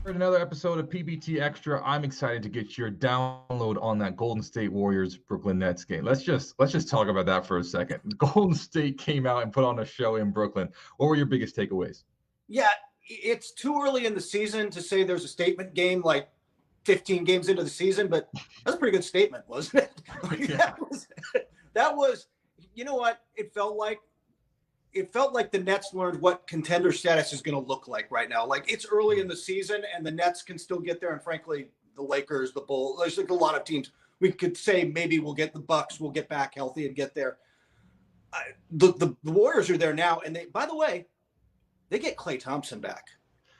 Another episode of PBT Extra. I'm excited to get your download on that Golden State Warriors Brooklyn Nets game. Let's just talk about that for a second. Golden State came out and put on a show in Brooklyn. What were your biggest takeaways? Yeah, it's too early in the season to say there's a statement game like 15 games into the season, but that's a pretty good statement, wasn't it? Yeah. That was, you know what it felt like? It felt like the Nets learned what contender status is going to look like right now. Like, it's early in the season and the Nets can still get there. And frankly, the Lakers, the Bulls, there's like a lot of teams. We could say maybe we'll get the Bucks, we'll get back healthy and get there. The Warriors are there now. And they, by the way, they get Klay Thompson back.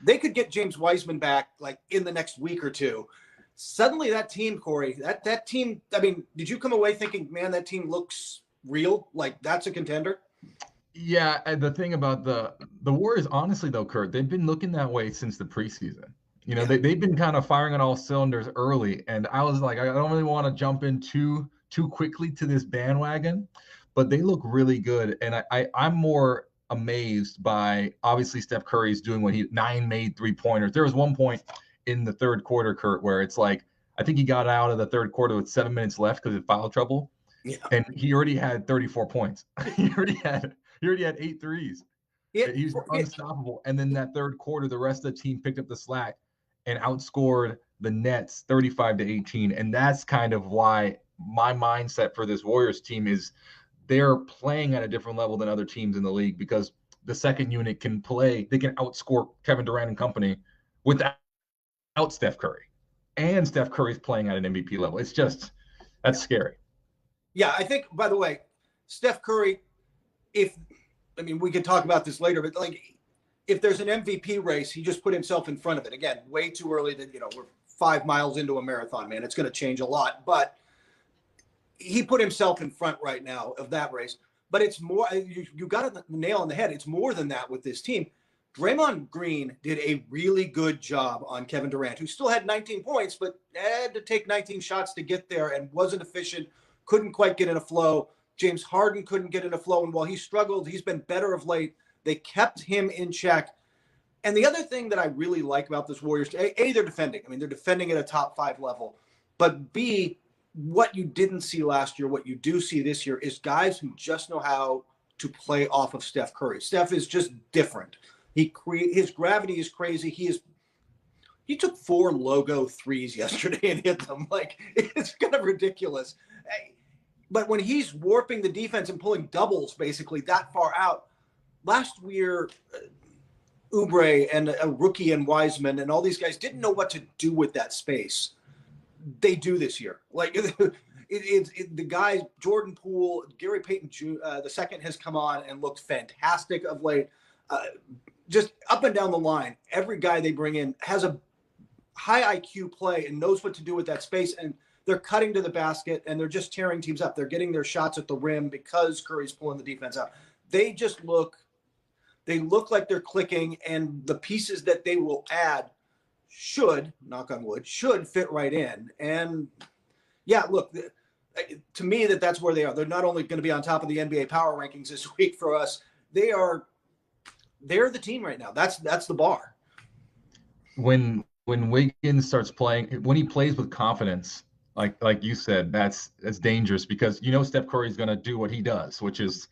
They could get James Wiseman back like in the next week or two. Suddenly that team, Corey, that team, I mean, did you come away thinking, man, that team looks real? Like, that's a contender? Yeah, and the thing about the Warriors, honestly though, Kurt, they've been looking that way since the preseason. Yeah. They've been kind of firing on all cylinders early, and I was like, I don't really want to jump in too quickly to this bandwagon, but they look really good, and I'm more amazed by obviously Steph Curry's doing what he 9 made 3-pointers. There was one point in the third quarter, Kurt, where it's like I think he got out of the third quarter with 7 minutes left because of foul trouble, Yeah. and he already had 34 points. He already had 8 threes. He was unstoppable. And then that third quarter, the rest of the team picked up the slack and outscored the Nets 35-18. And that's kind of why my mindset for this Warriors team is they're playing at a different level than other teams in the league because the second unit can play. They can outscore Kevin Durant and company without Steph Curry. And Steph Curry's playing at an MVP level. It's just, that's scary. Yeah, I think, by the way, Steph Curry, we could talk about this later, but like if there's an MVP race, he just put himself in front of it. Again, way too early that, we're 5 miles into a marathon, man. It's going to change a lot, but he put himself in front right now of that race. But it's more, you got the nail on the head. It's more than that with this team. Draymond Green did a really good job on Kevin Durant, who still had 19 points, but had to take 19 shots to get there and wasn't efficient, couldn't quite get in a flow. James Harden couldn't get in a flow, and while he struggled, he's been better of late. They kept him in check. And the other thing that I really like about this Warriors, A, they're defending. I mean, they're defending at a top 5 level. But B, what you didn't see last year, what you do see this year is guys who just know how to play off of Steph Curry. Steph is just different. His gravity is crazy. He took 4 logo threes yesterday and hit them. Like, it's kind of ridiculous. But when he's warping the defense and pulling doubles basically that far out, last year, Oubre and a rookie and Wiseman and all these guys didn't know what to do with that space. They do this year. Like the guys, Jordan Poole, Gary Payton the second has come on and looked fantastic of late. Just up and down the line, every guy they bring in has a high IQ play and knows what to do with that space. And they're cutting to the basket and they're just tearing teams up. They're getting their shots at the rim because Curry's pulling the defense out. They look like they're clicking, and the pieces that they will add should, knock on wood, should fit right in. And yeah, look, to me, that's where they are. They're not only going to be on top of the NBA power rankings this week for us, they're the team right now. That's the bar. When Wiggins starts playing, when he plays with confidence, like you said, that's dangerous because Steph Curry is going to do what he does, which is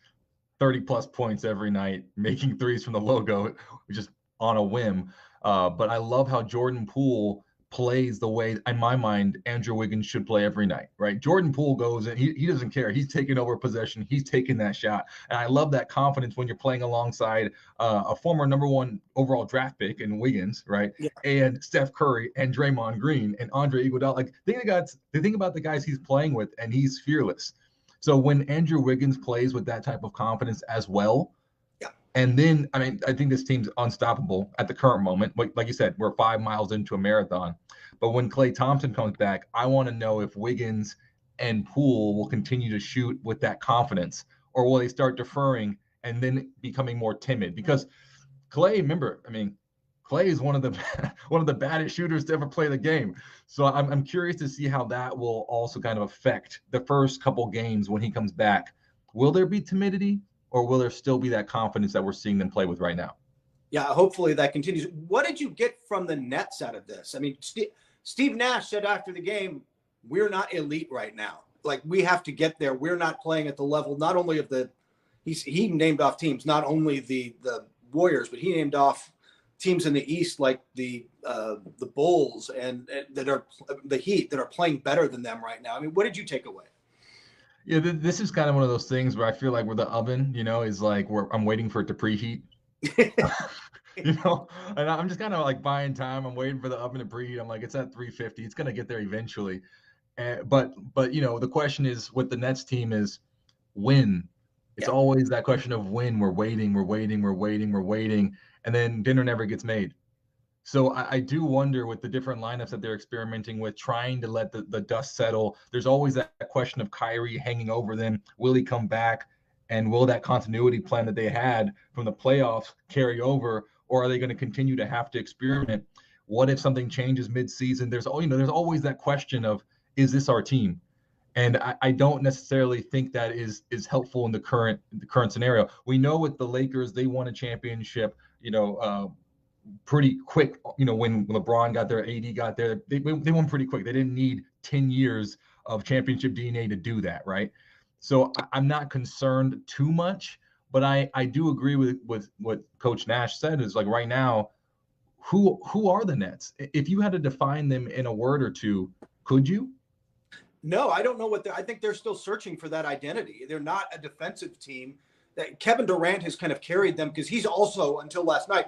30 plus points every night, making threes from the logo, just on a whim. But I love how Jordan Poole plays the way, in my mind, Andrew Wiggins should play every night, right? Jordan Poole goes and he doesn't care. He's taking over possession. He's taking that shot. And I love that confidence when you're playing alongside a former number 1 overall draft pick in Wiggins, right? Yeah. And Steph Curry and Draymond Green and Andre Iguodala. Like, think about the guys he's playing with, and he's fearless. So when Andrew Wiggins plays with that type of confidence as well, and then, I think this team's unstoppable at the current moment. Like you said, we're 5 miles into a marathon. But when Klay Thompson comes back, I want to know if Wiggins and Poole will continue to shoot with that confidence, or will they start deferring and then becoming more timid? Because Klay, remember, Klay is one of the baddest shooters to ever play the game. So I'm curious to see how that will also kind of affect the first couple games when he comes back. Will there be timidity? Or will there still be that confidence that we're seeing them play with right now? Yeah, hopefully that continues. What did you get from the Nets out of this? I mean, Steve Nash said after the game, we're not elite right now. Like, we have to get there. We're not playing at the level, not only of he named off teams, not only the Warriors, but he named off teams in the East like the Bulls and that are the Heat that are playing better than them right now. I mean, what did you take away? Yeah, this is kind of one of those things where I feel like we're the oven, is like I'm waiting for it to preheat. And I'm just kind of like buying time. I'm waiting for the oven to preheat. I'm like, it's at 350. It's gonna get there eventually. But the question is with the Nets team is when. It's always that question of when. We're waiting, and then dinner never gets made. So I do wonder with the different lineups that they're experimenting with, trying to let the dust settle. There's always that question of Kyrie hanging over them. Will he come back? And will that continuity plan that they had from the playoffs carry over? Or are they going to continue to have to experiment? What if something changes mid-season? There's always that question of, is this our team? And I don't necessarily think that is helpful in the current scenario. We know with the Lakers, they won a championship, pretty quick. When LeBron got there, AD got there, they won pretty quick. They didn't need 10 years of championship DNA to do that, right? So I'm not concerned too much, but I do agree with what Coach Nash said is like right now, who are the Nets? If you had to define them in a word or two, could you? No, I don't know I think they're still searching for that identity. They're not a defensive team. That Kevin Durant has kind of carried them because he's also, until last night,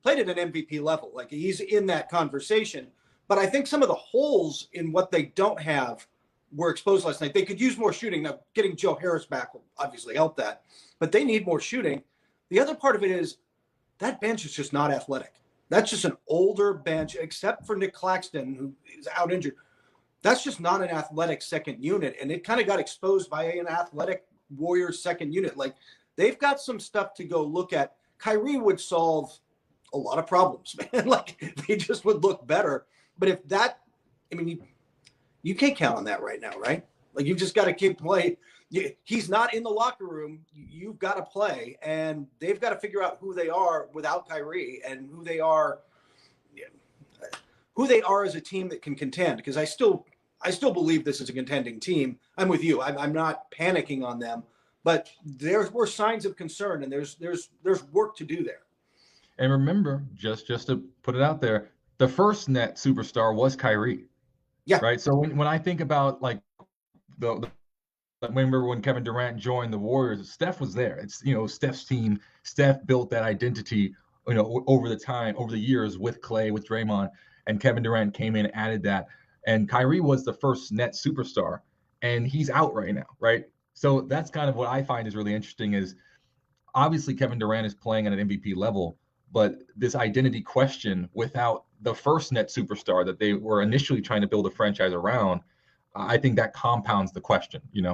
played at an MVP level. Like, he's in that conversation. But I think some of the holes in what they don't have were exposed last night. They could use more shooting. Now, getting Joe Harris back will obviously help that. But they need more shooting. The other part of it is that bench is just not athletic. That's just an older bench, except for Nick Claxton, who is out injured. That's just not an athletic second unit. And it kind of got exposed by an athletic Warriors second unit. Like, they've got some stuff to go look at. Kyrie would solve a lot of problems, man. Like, they just would look better. But if that, I mean, you can't count on that right now, right? Like, you've just got to keep playing. He's not in the locker room. You've got to play. And they've got to figure out who they are without Kyrie and who they are as a team that can contend. Because I still believe this is a contending team. I'm with you. I'm not panicking on them, but there were signs of concern, and there's work to do there. And remember, just to put it out there, the first net superstar was Kyrie. Yeah. Right. So when I think about like when Kevin Durant joined the Warriors, Steph was there. It's Steph's team. Steph built that identity over the years with Clay, with Draymond, and Kevin Durant came in, added that. And Kyrie was the first net superstar, and he's out right now, right? So that's kind of what I find is really interesting is obviously Kevin Durant is playing at an MVP level, but this identity question without the first net superstar that they were initially trying to build a franchise around, I think that compounds the question, Yeah.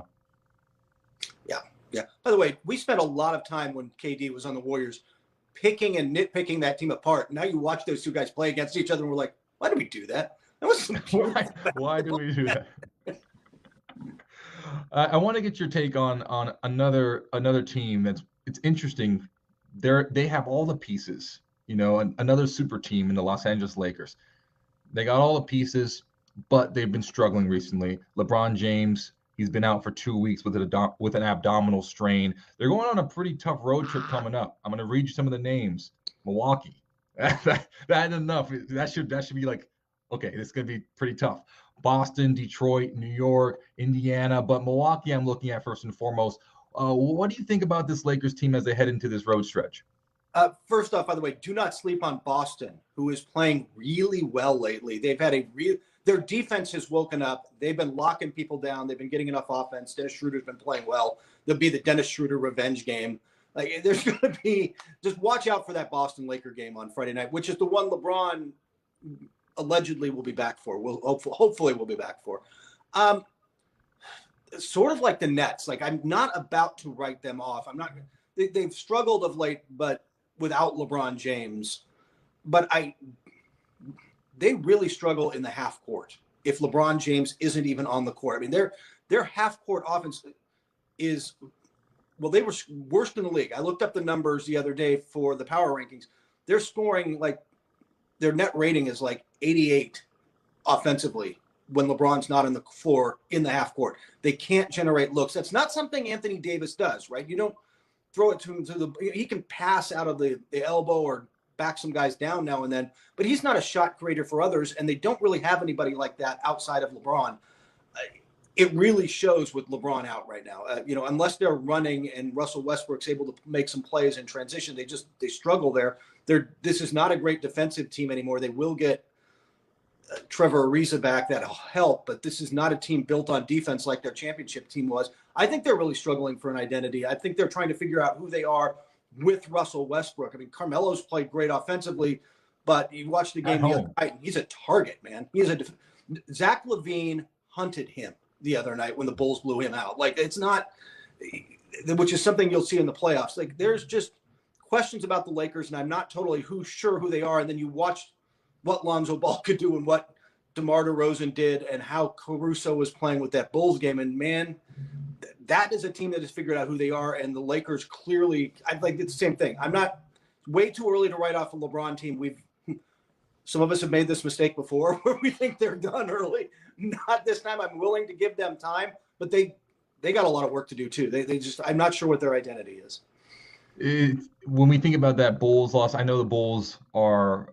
By the way, we spent a lot of time when KD was on the Warriors picking and nitpicking that team apart. Now you watch those two guys play against each other, and we're like, why did we do that? Why do we do that? I want to get your take on another team it's interesting. They have all the pieces, another super team in the Los Angeles Lakers. They got all the pieces, but they've been struggling recently. LeBron James, he's been out for 2 weeks with an abdominal strain. They're going on a pretty tough road trip coming up. I'm going to read you some of the names. Milwaukee. That enough. That should be like, okay, this is going to be pretty tough. Boston, Detroit, New York, Indiana, but Milwaukee I'm looking at first and foremost. What do you think about this Lakers team as they head into this road stretch? First off, by the way, do not sleep on Boston, who is playing really well lately. They've had their defense has woken up. They've been locking people down. They've been getting enough offense. Dennis Schroeder's been playing well. There'll be the Dennis Schroeder revenge game. Like, there's going to be, just watch out for that Boston Laker game on Friday night, which is the one LeBron allegedly will be back for. Hopefully we'll be back for. Sort of like the Nets. Like, I'm not about to write them off. They've struggled of late, but without LeBron James. But they really struggle in the half court if LeBron James isn't even on the court. I mean, their half court offense is, well, they were worst in the league. I looked up the numbers the other day for the power rankings. they're scoring like their net rating is like 88 offensively when LeBron's not on the floor in the half court. They can't generate looks. That's not something Anthony Davis does, right? You don't throw it to him he can pass out of the elbow or back some guys down now and then, but he's not a shot creator for others, and they don't really have anybody like that outside of LeBron. It really shows with LeBron out right now. Unless they're running and Russell Westbrook's able to make some plays in transition, they struggle there. This is not a great defensive team anymore. They will get Trevor Ariza back. That'll help, but this is not a team built on defense like their championship team was. I think they're really struggling for an identity. I think they're trying to figure out who they are with Russell Westbrook. I mean, Carmelo's played great offensively, but you watch the game the other night, he's a target, man. Zach LaVine hunted him the other night when the Bulls blew him out. Like, it's not, which is something you'll see in the playoffs. Like, there's just questions about the Lakers, and I'm not totally sure who they are. And then you watch what Lonzo Ball could do and what DeMar DeRozan did and how Caruso was playing with that Bulls game. And, man, that is a team that has figured out who they are. And the Lakers clearly, I think it's the same thing. I'm not way too early to write off a LeBron team. Some of us have made this mistake before where we think they're done early. Not this time. I'm willing to give them time, but they got a lot of work to do too. They just, I'm not sure what their identity is. When we think about that Bulls loss, I know the Bulls are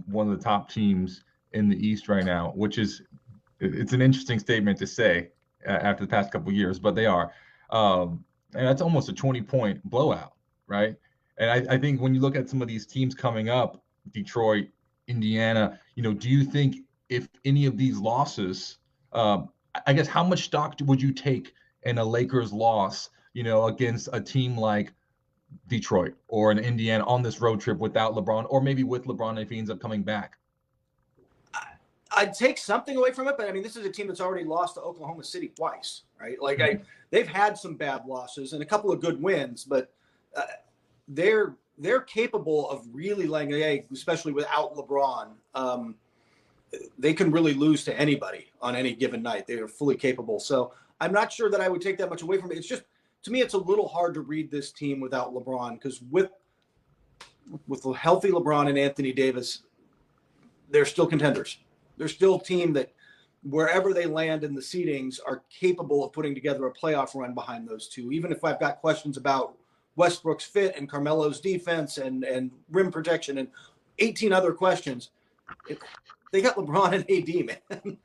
one of the top teams in the East right now, it's an interesting statement to say after the past couple of years, but they are. And that's almost a 20-point blowout, right? And I think when you look at some of these teams coming up, Detroit, Indiana, do you think if any of these losses, I guess, how much stock would you take in a Lakers loss, against a team like Detroit or an Indiana on this road trip without LeBron, or maybe with LeBron if he ends up coming back? I'd take something away from it, but I mean, this is a team that's already lost to Oklahoma City twice, right? Like, they've had some bad losses and a couple of good wins, but they're capable of really laying an egg, especially without LeBron. They can really lose to anybody on any given night. They are fully capable. So I'm not sure that I would take that much away from it. It's just, to me, it's a little hard to read this team without LeBron, because with a healthy LeBron and Anthony Davis, they're still contenders. They're still a team that wherever they land in the seedings are capable of putting together a playoff run behind those two. Even if I've got questions about Westbrook's fit and Carmelo's defense and rim protection and 18 other questions, they got LeBron and AD, man.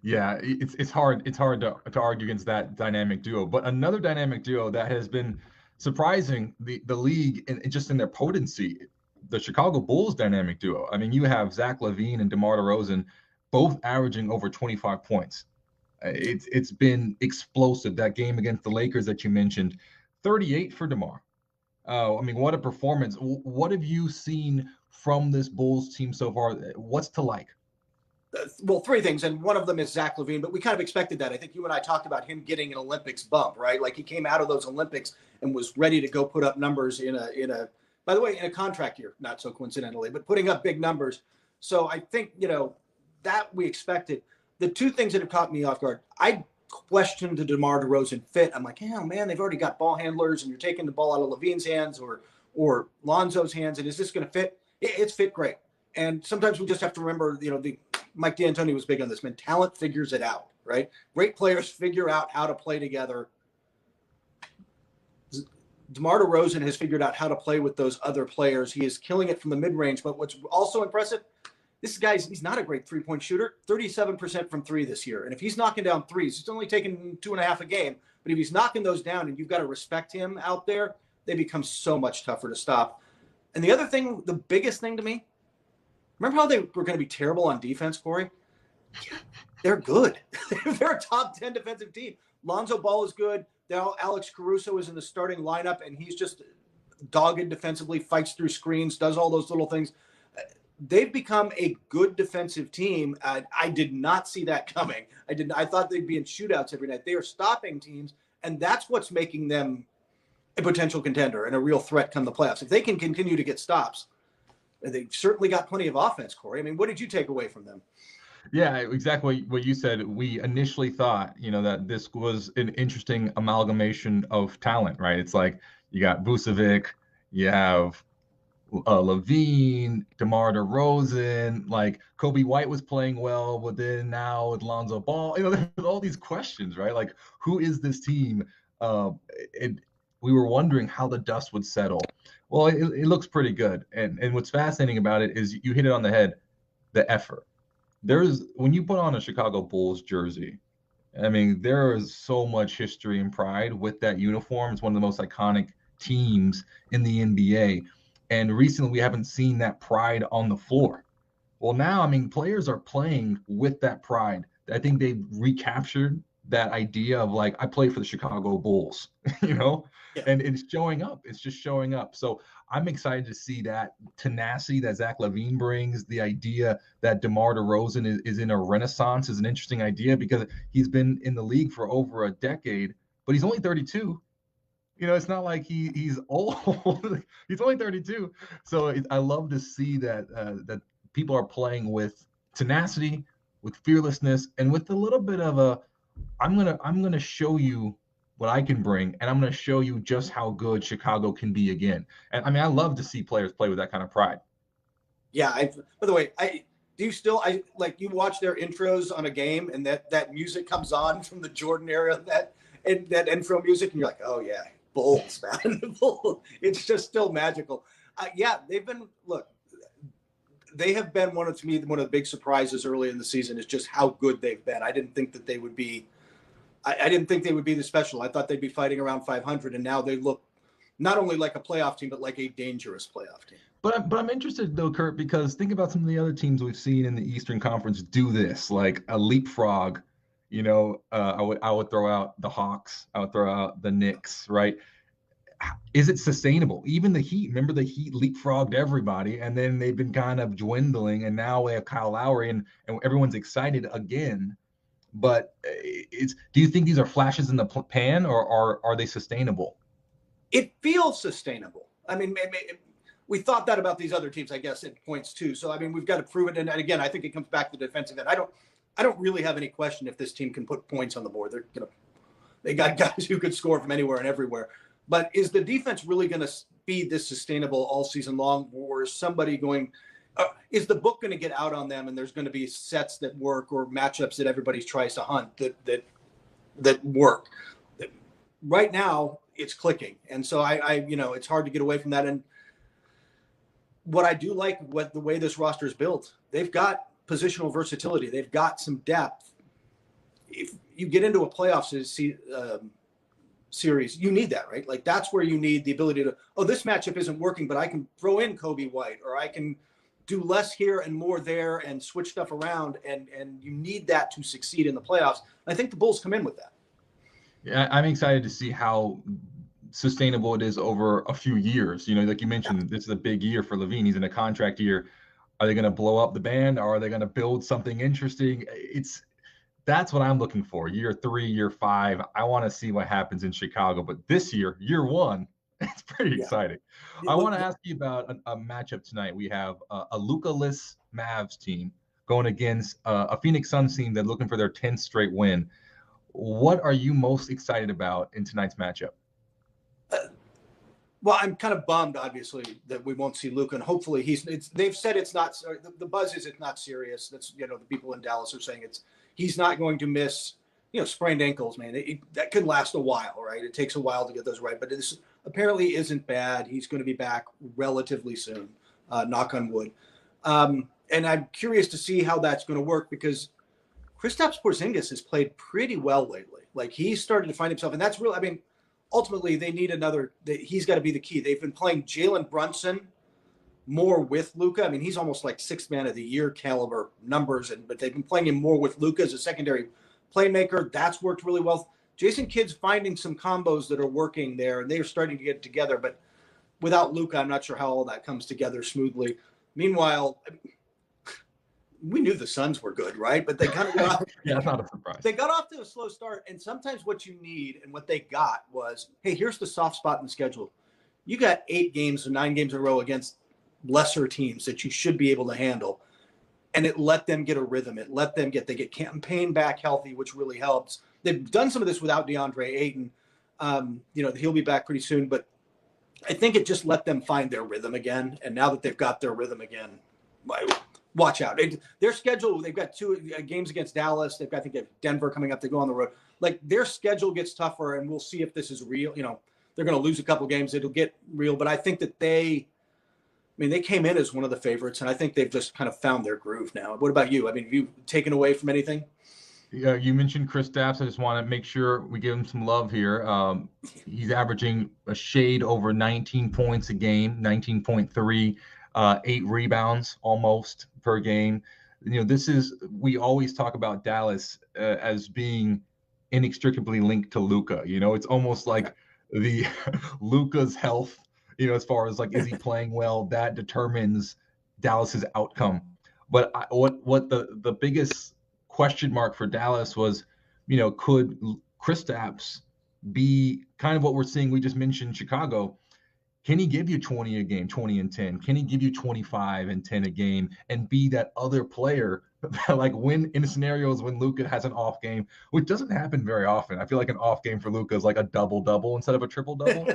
Yeah, it's hard to argue against that dynamic duo. But another dynamic duo that has been surprising the league and just in their potency, the Chicago Bulls dynamic duo. I mean, you have Zach LaVine and DeMar DeRozan both averaging over 25 points. It's been explosive. That game against the Lakers that you mentioned, 38 for DeMar. I mean, what a performance. What have you seen from this Bulls team so far? What's to like? Well, three things, and one of them is Zach LaVine, but we kind of expected that. I think you and I talked about him getting an Olympics bump, right? Like, he came out of those Olympics and was ready to go put up numbers in a by the way, in a contract year, not so coincidentally, but putting up big numbers. So I think, that we expected. The two things that have caught me off guard, I questioned the DeMar DeRozan fit. I'm like, oh man, they've already got ball handlers and you're taking the ball out of LaVine's hands or Lonzo's hands. And is this going to fit? It's fit great. And sometimes we just have to remember, Mike D'Antoni was big on this, man. Talent figures it out, right? Great players figure out how to play together. DeMar DeRozan has figured out how to play with those other players. He is killing it from the mid-range. But what's also impressive, he's not a great three-point shooter, 37% from three this year. And if he's knocking down threes, he's only taking 2.5 a game. But if he's knocking those down and you've got to respect him out there, they become so much tougher to stop. And the other thing, the biggest thing to me, remember how they were going to be terrible on defense, Corey? They're good. They're a top 10 defensive team. Lonzo Ball is good. Now Alex Caruso is in the starting lineup, and he's just dogged defensively, fights through screens, does all those little things. They've become a good defensive team. I did not see that coming. I thought they'd be in shootouts every night. They are stopping teams, and that's what's making them a potential contender and a real threat come the playoffs. If they can continue to get stops, they've certainly got plenty of offense, Corey. I mean, what did you take away from them? Yeah, exactly what you said. We initially thought, that this was an interesting amalgamation of talent, right? It's like you got Vucevic, you have Levine, DeMar DeRozan, like Kobe White was playing well, but then now with Lonzo Ball, there's all these questions, right? Like, who is this team? And we were wondering how the dust would settle. Well, it looks pretty good. And what's fascinating about it is you hit it on the head, the effort. There's when you put on a Chicago Bulls jersey, I mean, there is so much history and pride with that uniform. It's one of the most iconic teams in the NBA. And recently, we haven't seen that pride on the floor. Well, now, I mean, players are playing with that pride. I think they've recaptured that idea of like, I play for the Chicago Bulls, you know, Yeah. and it's showing up. It's just showing up. So I'm excited to see that tenacity that Zach LaVine brings. The idea that DeMar DeRozan is in a renaissance is an interesting idea because he's been in the league for over a decade, but he's only 32. It's not like he's old. He's only 32. So I love to see that people are playing with tenacity, with fearlessness, and with a little bit of a I'm gonna show you what I can bring, and I'm gonna show you just how good Chicago can be again. And I mean, I love to see players play with that kind of pride. Yeah. By the way, I like you watch their intros on a game and that music comes on from the Jordan era, that intro music, and you're like, oh yeah, Bulls, man. Bulls. It's just still magical. Yeah, they have been one of the big surprises early in the season is just how good they've been. I didn't think that they would be. I didn't think they would be this special. I thought they'd be fighting around 500, and now they look not only like a playoff team, but like a dangerous playoff team. But I'm interested though, Kurt, because think about some of the other teams we've seen in the Eastern Conference do this, like a leapfrog. I would throw out the Hawks. I would throw out the Knicks, right? Is it sustainable? Even the Heat, remember the Heat leapfrogged everybody, and then they've been kind of dwindling, and now we have Kyle Lowry, and everyone's excited again. But do you think these are flashes in the pan, or are they sustainable? It feels sustainable. I mean, we thought that about these other teams, I guess, at points too. So, I mean, we've got to prove it. And again, I think it comes back to the defensive end. I don't really have any question if this team can put points on the board. They got guys who could score from anywhere and everywhere. But is the defense really going to be this sustainable all season long, or is somebody going? Is the book going to get out on them, and there's going to be sets that work or matchups that everybody tries to hunt that work? Right now, it's clicking, and so I it's hard to get away from that. And what I do like, the way this roster is built, they've got positional versatility. They've got some depth. If you get into a playoffs series, you need that, right? Like that's where you need the ability to, this matchup isn't working, but I can throw in Kobe White, or I can do less here and more there and switch stuff around. And you need that to succeed in the playoffs. I think the Bulls come in with that. Yeah, I'm excited to see how sustainable it is over a few years. Like you mentioned, This is a big year for Levine. He's in a contract year. Are they going to blow up the band, or are they going to build something interesting? That's what I'm looking for. Year 3, year 5. I want to see what happens in Chicago. But this year 1, it's pretty exciting. I want to ask you about a matchup tonight. We have a Luka-less Mavs team going against a Phoenix Suns team that's looking for their 10th straight win. What are you most excited about in tonight's matchup? Well, I'm kind of bummed, obviously, that we won't see Luka, and hopefully they've said it's not. The buzz is it's not serious. That's the people in Dallas are saying he's not going to miss. Sprained ankles, man. That could last a while, right? It takes a while to get those right, but this apparently isn't bad. He's going to be back relatively soon. Knock on wood. And I'm curious to see how that's going to work because Kristaps Porzingis has played pretty well lately. Like he's started to find himself, and that's real. I mean, ultimately they need he's got to be the key. They've been playing Jalen Brunson more with Luka. I mean, he's almost like 6th man of the year caliber numbers, but they've been playing him more with Luka as a secondary playmaker. That's worked really well. Jason Kidd's finding some combos that are working there, and they're starting to get together. But without Luka, I'm not sure how all that comes together smoothly. Meanwhile, we knew the Suns were good, right? But they kind of got it's not a surprise. They got off to a slow start, and sometimes what you need and what they got was, hey, here's the soft spot in the schedule. You got 8 games or 9 games in a row against lesser teams that you should be able to handle, and it let them get a rhythm. It let them they get campaign back healthy, which really helps. They've done some of this without DeAndre Ayton. He'll be back pretty soon, but I think it just let them find their rhythm again. And now that they've got their rhythm again, watch out. Their schedule, they've got 2 games against Dallas. They've got, I think, they have Denver coming up. They go on the road. Like, their schedule gets tougher, and we'll see if this is real. You know, they're going to lose a couple games. It'll get real. But I think that they came in as one of the favorites, and I think they've just kind of found their groove now. What about you? I mean, have you taken away from anything? Yeah, you mentioned Kristaps. I just want to make sure we give him some love here. He's averaging a shade over 19 points a game, 19.3, 8 rebounds almost per game. You know, we always talk about Dallas as being inextricably linked to Luka. You know, it's almost like the Luka's health, you know, as far as like, is he playing well? That determines Dallas's outcome. But what the biggest question mark for Dallas was, you know, could Kristaps be kind of what we're seeing? We just mentioned Chicago. Can he give you 20 a game, 20 and 10? Can he give you 25 and 10 a game and be that other player that, like, when in scenarios when Luka has an off game, which doesn't happen very often? I feel like an off game for Luka is like a double-double instead of a triple-double.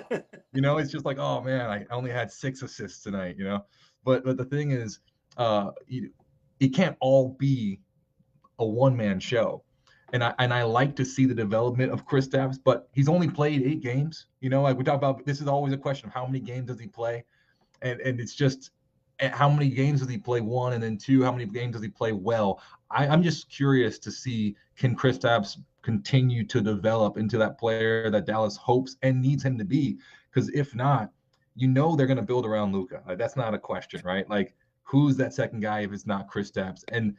You know, it's just like, oh man, I only had 6 assists tonight, you know. But the thing is, it can't all be a one-man show. And I like to see the development of Kristaps, but he's only played 8 games. You know, like we talk about, this is always a question of how many games does he play? And it's just, how many games does he play? 1, and then 2, how many games does he play well? I'm just curious to see, can Kristaps continue to develop into that player that Dallas hopes and needs him to be? Because if not, you know they're going to build around Luka. Like, that's not a question, right? Like, who's that second guy if it's not Kristaps? And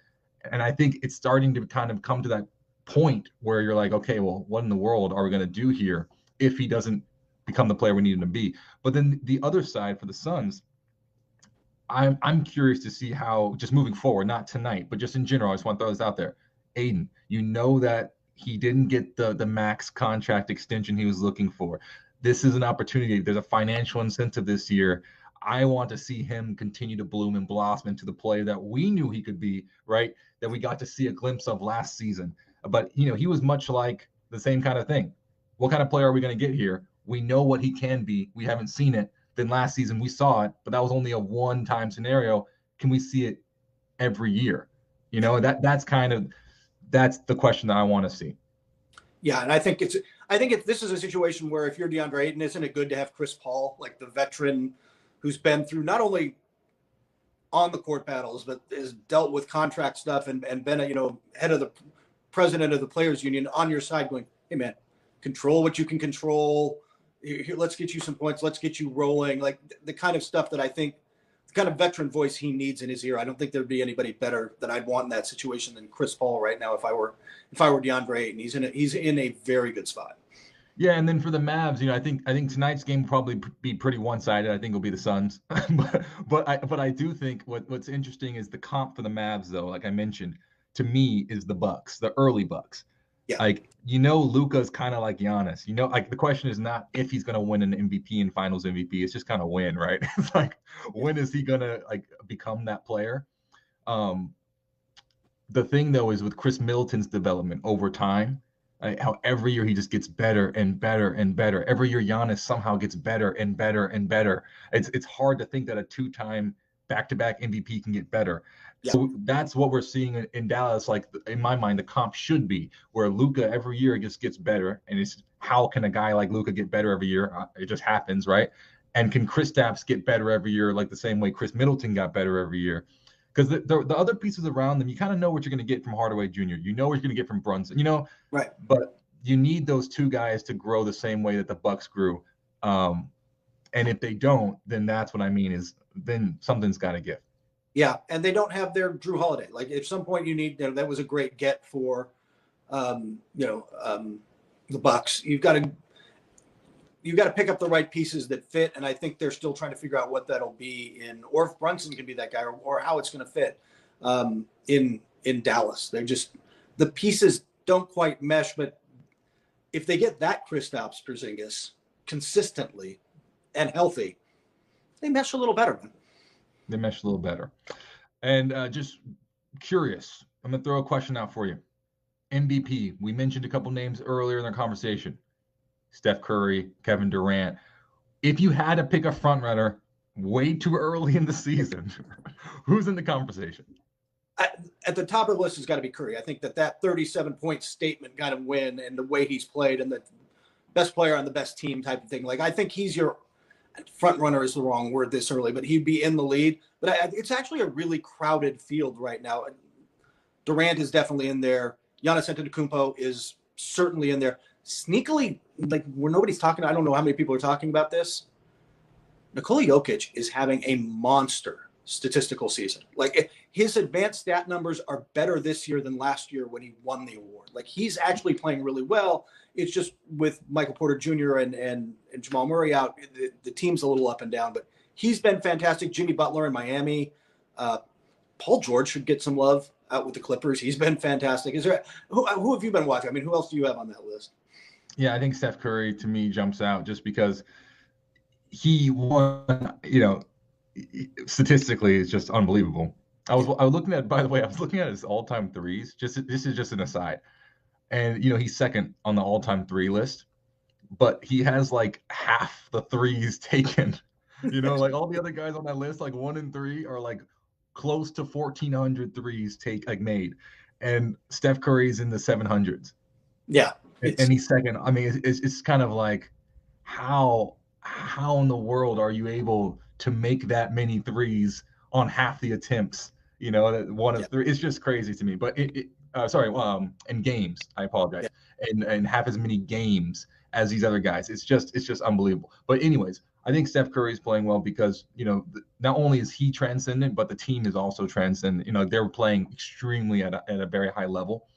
I think it's starting to kind of come to that point where you're like, okay, well, what in the world are we going to do here if he doesn't become the player we need him to be? But then the other side for the Suns, I'm curious to see how, just moving forward, not tonight, but just in general, I just want to throw this out there. Aiden, you know that he didn't get the max contract extension he was looking for. This is an opportunity. There's a financial incentive this year. I want to see him continue to bloom and blossom into the player that we knew he could be, right? That we got to see a glimpse of last season. But, you know, he was much like the same kind of thing. What kind of player are we going to get here? We know what he can be. We haven't seen it. Then last season we saw it, but that was only a one-time scenario. Can we see it every year? You know, that's the question that I want to see. Yeah, and I think this is a situation where if you're DeAndre Ayton, isn't it good to have Chris Paul, like the veteran who's been through not only on the court battles, but has dealt with contract stuff and been a, you know, head of the president of the players union on your side going, hey man, control what you can control. Here, let's get you some points. Let's get you rolling. Like the kind of stuff that I think, the kind of veteran voice he needs in his ear. I don't think there'd be anybody better that I'd want in that situation than Chris Paul right now. If I were DeAndre Ayton, he's in a very good spot. Yeah, and then for the Mavs, you know, I think tonight's game will probably be pretty one-sided. I think it'll be the Suns, but I do think what's interesting is the comp for the Mavs, though. Like I mentioned, to me, is the Bucks, the early Bucks. Yeah. Like, you know, Luka's kind of like Giannis. You know, like the question is not if he's going to win an MVP and Finals MVP. It's just kind of when, right? It's like, when is he going to like become that player? The thing though is with Chris Middleton's development over time. How every year he just gets better and better and better. Every year Giannis somehow gets better and better and better. It's hard to think that a 2-time back-to-back MVP can get better. Yeah. So that's what we're seeing in Dallas. Like, in my mind, the comp should be where Luka every year just gets better. And it's, how can a guy like Luka get better every year? It just happens, right? And can Kristaps get better every year like the same way Chris Middleton got better every year? Because the other pieces around them, you kind of know what you're going to get from Hardaway Jr. You know what you're going to get from Brunson, you know? Right. But you need those two guys to grow the same way that the Bucks grew. And if they don't, then that's what I mean is then something's got to give. Yeah, and they don't have their Drew Holiday. Like, at some point you need, you know, that was a great get for, the Bucks. You've got to pick up the right pieces that fit, and I think they're still trying to figure out what that'll be or if Brunson can be that guy, or how it's going to fit in Dallas. They're just, the pieces don't quite mesh, but if they get that Kristaps Porzingis consistently and healthy, they mesh a little better. They mesh a little better. And just curious, I'm going to throw a question out for you. MVP, we mentioned a couple names earlier in our conversation. Steph Curry, Kevin Durant. if you had to pick a front runner way too early in the season, who's in the conversation? At the top of the list has got to be Curry. I think that 37-point statement kind of win and the way he's played and the best player on the best team type of thing. Like, I think he's your front runner is the wrong word this early, but he'd be in the lead. But it's actually a really crowded field right now. Durant is definitely in there. Giannis Antetokounmpo is certainly in there. Sneakily, like, where nobody's talking, I don't know how many people are talking about this. Nikola Jokic is having a monster statistical season. Like, his advanced stat numbers are better this year than last year when he won the award. Like, he's actually playing really well. It's just with Michael Porter Jr. and Jamal Murray out, the team's a little up and down, but he's been fantastic. Jimmy Butler in Miami. Paul George should get some love out with the Clippers. He's been fantastic. Is there who have you been watching? I mean, who else do you have on that list? Yeah, I think Steph Curry to me jumps out just because he won, statistically it's just unbelievable. I was looking at, by the way, his all-time threes. This is just an aside. And he's second on the all-time three list, but he has like half the threes taken. Like all the other guys on that list, like 1 and 3 are like close to 1,400 threes made, and Steph Curry's in the 700s. Yeah, and he's second. I mean, it's kind of like how in the world are you able to make that many threes on half the attempts? That 1 of 3. It's just crazy to me. But in games, I apologize, and half as many games as these other guys. It's just unbelievable. But anyways, I think Steph Curry is playing well because not only is he transcendent, but the team is also transcendent. They're playing extremely at a very high level,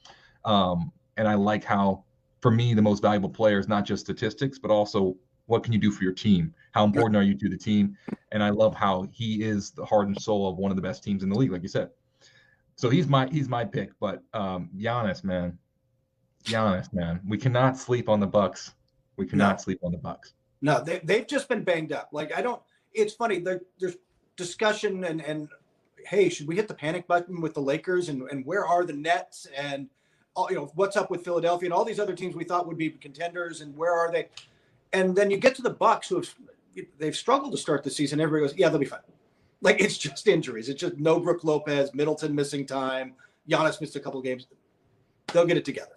and I like how, for me, the most valuable player is not just statistics, but also what can you do for your team? How important are you to the team? And I love how he is the heart and soul of one of the best teams in the league, like you said. So he's my pick. But Giannis, man, we cannot sleep on the Bucks. We cannot sleep on the Bucks. No, they've just been banged up. Like, it's funny. There's discussion and hey, should we hit the panic button with the Lakers and where are the Nets and what's up with Philadelphia and all these other teams we thought would be contenders and where are they? And then you get to the Bucks they've struggled to start the season. Everybody goes, yeah, they'll be fine. Like, it's just injuries. It's just no Brook Lopez, Middleton missing time. Giannis missed a couple of games. They'll get it together.